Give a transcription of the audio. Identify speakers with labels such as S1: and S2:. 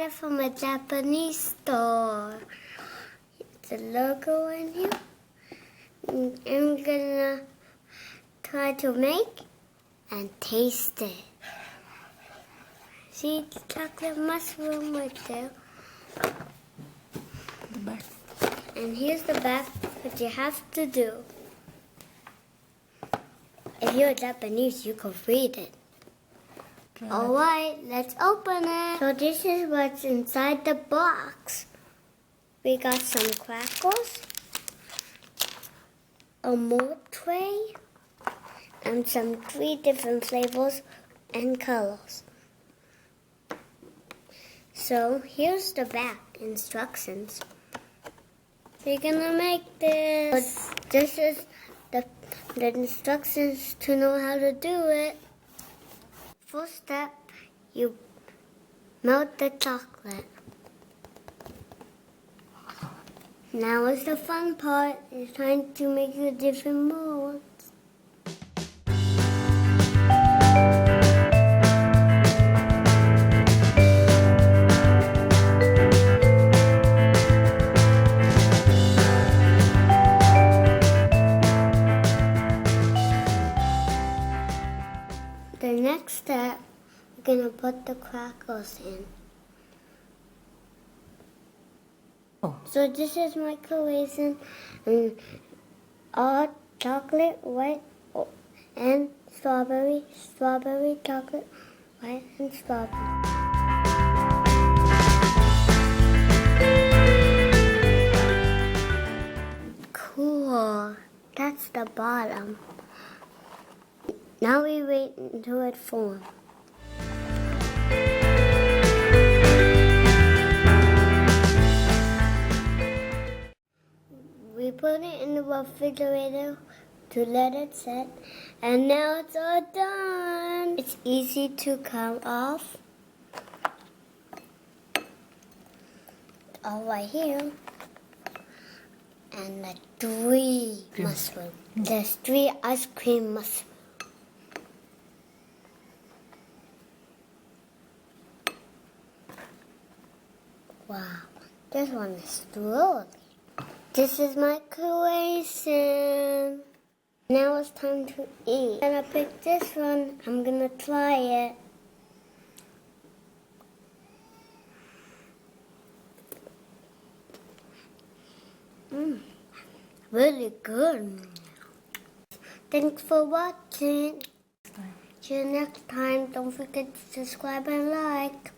S1: it from a Japanese store. The logo in here. I'm gonna try to make and taste it. See the chocolate mushroom right there.
S2: The back.
S1: And here's the back, what you have to do. If you're Japanese, you can read it.
S2: Okay,
S1: Alright, let's open it. So this is what's inside the box. We got some crackers, a mold tray, and some 3 different flavors and colors. So here's the back instructions. We're gonna make this. This is the instructions to know how to do it. First step, you melt the chocolate. Now is the fun part. It's trying to make the different molds. The next step, we're gonna put the crackers in.
S2: Oh.
S1: So this is my collation, and all chocolate, white, and strawberry, chocolate, white, and strawberry. Cool. That's the bottom. Now we wait until it forms. We put it in the refrigerator to let it set, and now it's all done. It's easy to come off. All right here. And the 3 mushrooms. There's 3 ice cream mushrooms. Wow, this one is strawberry. This is my creation. Now it's time to eat. I'm gonna pick this one. I'm gonna try it. Really good. Thanks for watching. See you next time. Don't forget to subscribe and like.